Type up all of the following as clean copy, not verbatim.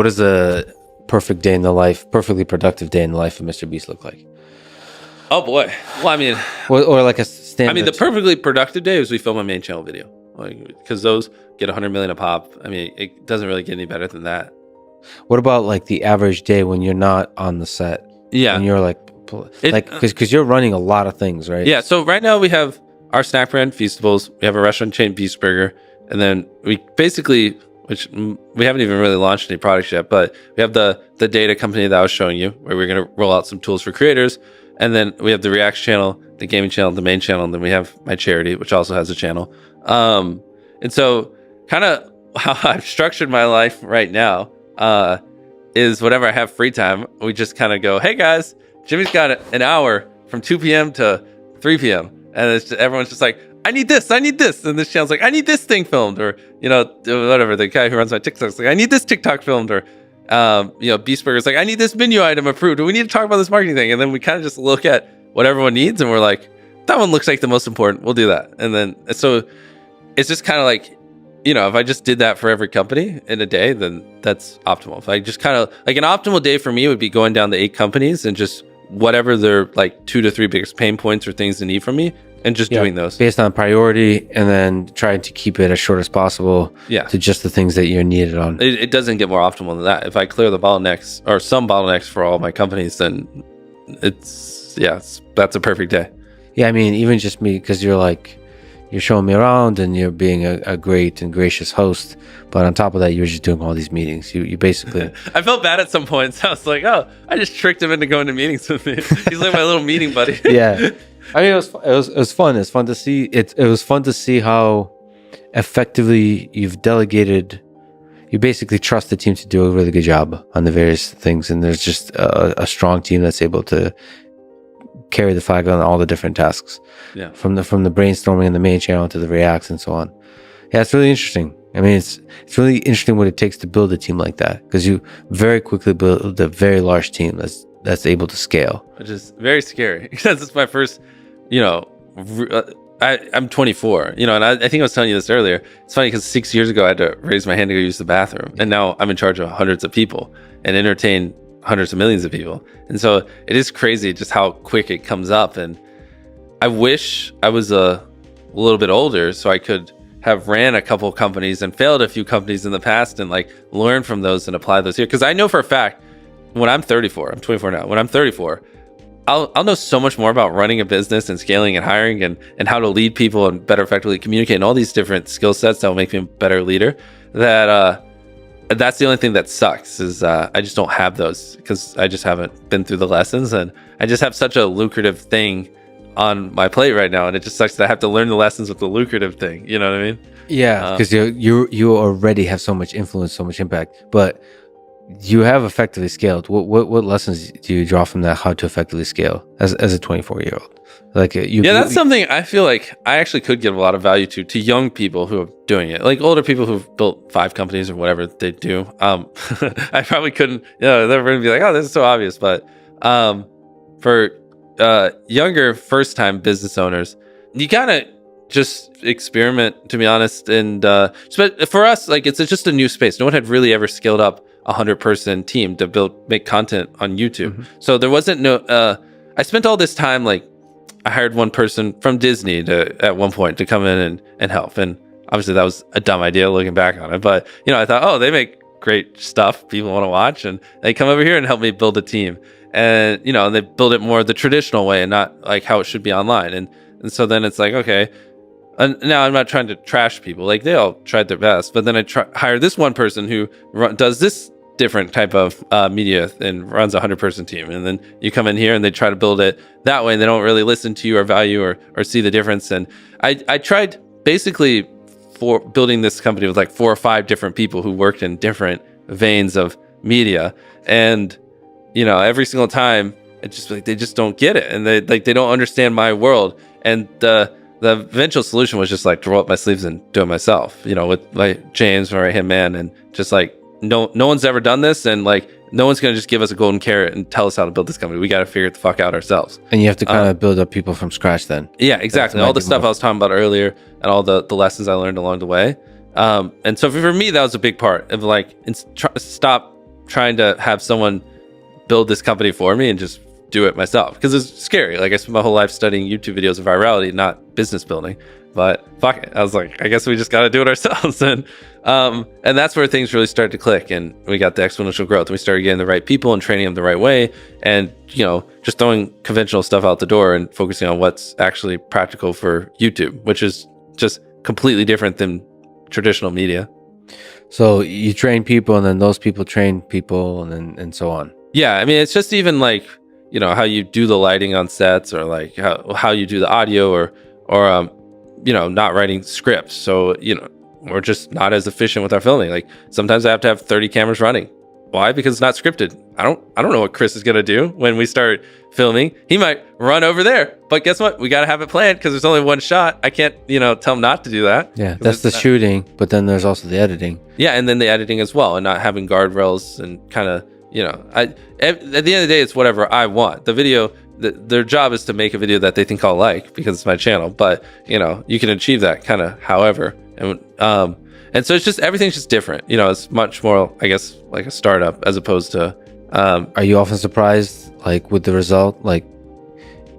What does a perfectly productive day in the life of MrBeast look like? Oh boy. Well, I mean, or like a standard. I mean, the perfectly productive day is we film a main channel video, because those get 100 million a pop. I mean, it doesn't really get any better than that. What about like the average day when you're not on the set? Yeah, when you're like because you're running a lot of things, right? Yeah. So right now we have our snack brand Feastables. We have a restaurant chain, Beast Burger, and then we basically, which we haven't even really launched any products yet, but we have the data company that I was showing you, where we're going to roll out some tools for creators. And then we have the Reacts channel, the gaming channel, the main channel, and then we have my charity, which also has a channel. And so kind of how I've structured my life right now is whenever I have free time, we just kind of go, hey guys, Jimmy's got an hour from 2 p.m. to 3 p.m. And it's just, everyone's just like, I need this. And this channel's like, I need this thing filmed, or, whatever. The guy who runs my TikTok's like, I need this TikTok filmed, or, Beast Burger's like, I need this menu item approved. Do we need to talk about this marketing thing? And then we kind of just look at what everyone needs, and we're like, that one looks like the most important. We'll do that. And then, so it's just kind of like, if I just did that for every company in a day, then that's optimal. If I just kind of, like, an optimal day for me would be going down the 8 companies and just whatever their like 2 to 3 biggest pain points or things they need from me, and just doing those based on priority, and then trying to keep it as short as possible to just the things that you're needed on. It doesn't get more optimal than that. If I clear the bottlenecks, or some bottlenecks, for all my companies, then that's a perfect day. Yeah, I mean, even just me, because you're showing me around and you're being a great and gracious host, but on top of that, you're just doing all these meetings. You basically I felt bad at some points. I was like, oh, I just tricked him into going to meetings with me. He's like my little meeting buddy. Yeah, I mean, it was fun. It's fun to see it. It was fun to see how effectively you've delegated. You basically trust the team to do a really good job on the various things, and there's just a strong team that's able to carry the flag on all the different tasks. Yeah, from the brainstorming in the main channel to the reacts and so on. Yeah, it's really interesting. I mean, it's really interesting what it takes to build a team like that, because you very quickly build a very large team that's able to scale, which is very scary, because it's my first, I'm 24, and I think I was telling you this earlier. It's funny because 6 years ago I had to raise my hand to go use the bathroom, and now I'm in charge of hundreds of people and entertain hundreds of millions of people. And so it is crazy just how quick it comes up. And I wish I was a little bit older so I could have ran a couple companies and failed a few companies in the past, and like learn from those and apply those here. Because I know for a fact, when I'm 34, I'm 24 now, when I'm 34, I'll know so much more about running a business and scaling and hiring and how to lead people and better effectively communicate, and all these different skill sets that will make me a better leader. That's the only thing that sucks, is I just don't have those, because I just haven't been through the lessons, and I just have such a lucrative thing on my plate right now, and it just sucks that I have to learn the lessons with the lucrative thing. You know what I mean? Yeah, because you already have so much influence, so much impact, but you have effectively scaled. What lessons do you draw from that? How to effectively scale as a 24-year-old? That's something I feel like I actually could give a lot of value to young people who are doing it. Like older people who've built 5 companies or whatever they do. I probably couldn't. They're going to be like, oh, this is so obvious. But for younger first-time business owners, you gotta just experiment, to be honest. And but for us, like, it's just a new space. No one had really ever scaled up 100-person team to make content on YouTube. Mm-hmm. So there wasn't I spent all this time, like, I hired one person from Disney at one point to come in and help. And obviously that was a dumb idea looking back on it. But, I thought, oh, they make great stuff people want to watch, and they come over here and help me build a team. And, and they build it more the traditional way and not like how it should be online. And so then it's like, okay, and now I'm not trying to trash people. Like, they all tried their best, but then I hired this one person who does this different type of media and runs a 100-person team. And then you come in here and they try to build it that way, and they don't really listen to you or value or see the difference. And I tried basically for building this company with like 4 or 5 different people who worked in different veins of media. And, every single time it's just like, they just don't get it. And they don't understand my world. And the eventual solution was just like to roll up my sleeves and do it myself, with like James, my right-hand man, and just like, no one's ever done this, and like no one's gonna just give us a golden carrot and tell us how to build this company. We got to figure it the fuck out ourselves. And you have to kind of build up people from scratch then. Yeah, exactly. All the stuff I was talking about earlier, and all the lessons I learned along the way. And so for me, that was a big part of like, stop trying to have someone build this company for me and just do it myself, because it's scary. Like, I spent my whole life studying YouTube videos of virality, not business building. But fuck it, I was like, I guess we just got to do it ourselves. And that's where things really started to click, and we got the exponential growth. We started getting the right people and training them the right way, and just throwing conventional stuff out the door and focusing on what's actually practical for YouTube, which is just completely different than traditional media. So you train people, and then those people train people, and so on. Yeah, I mean, it's just even like how you do the lighting on sets, or like how you do the audio, or not writing scripts. So we're just not as efficient with our filming. Like, sometimes I have to have 30 cameras running. Why? Because it's not scripted. I don't know what Chris is gonna do when we start filming. He might run over there, but guess what? We gotta have it planned because there's only one shot. I can't tell him not to do that. Yeah, that's the shooting, but then there's also the editing. Yeah, and then the editing as well, and not having guardrails, and kind of at the end of the day, it's whatever I want. The video, their job is to make a video that they think I'll like because it's my channel. But you can achieve that kind of however, and so it's just, everything's just different. It's much more, I guess, like a startup as opposed to. Are you often surprised, like, with the result? Like,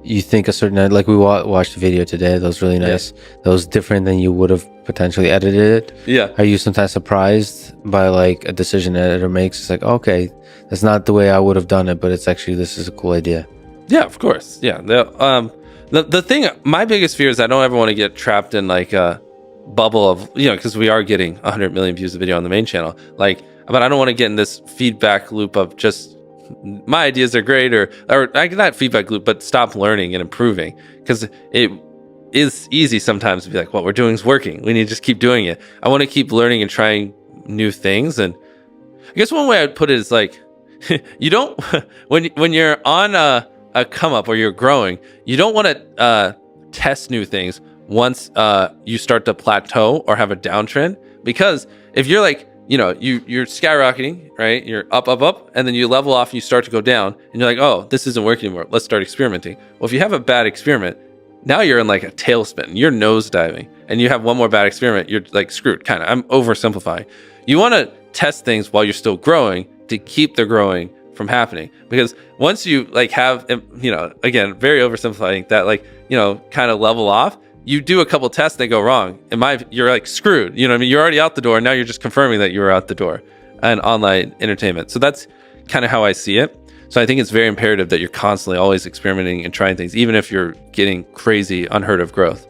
you think a certain, like, we watched the video today, that was really nice. Yeah. That was different than you would have potentially edited it. Yeah. Are you sometimes surprised by like a decision an editor makes? It's like, okay, that's not the way I would have done it, but it's actually, this is a cool idea. Yeah, of course. Yeah. The thing, my biggest fear is I don't ever want to get trapped in like a bubble of, because we are getting 100 million views of video on the main channel. Like, but I don't want to get in this feedback loop of just my ideas are great, or not feedback loop, but stop learning and improving, because it is easy sometimes to be like, what we're doing is working, we need to just keep doing it. I want to keep learning and trying new things. And I guess one way I'd put it is like, you don't when you're on a come up or you're growing, you don't want to test new things once you start to plateau or have a downtrend, because if you're like, you're skyrocketing, right? You're up, and then you level off and you start to go down, and you're like, oh, this isn't working anymore, let's start experimenting. Well, if you have a bad experiment, now you're in like a tailspin, you're nosediving, and you have one more bad experiment, you're like screwed, kind of. I'm oversimplifying. You want to test things while you're still growing to keep the growing from happening, because once you like have, again, very oversimplifying that, like, kind of level off, you do a couple tests, they go wrong, you're like screwed. What I mean? You're already out the door, and now you're just confirming that you were out the door and online entertainment. So that's kind of how I see it. So I think it's very imperative that you're constantly always experimenting and trying things, even if you're getting crazy, unheard of growth.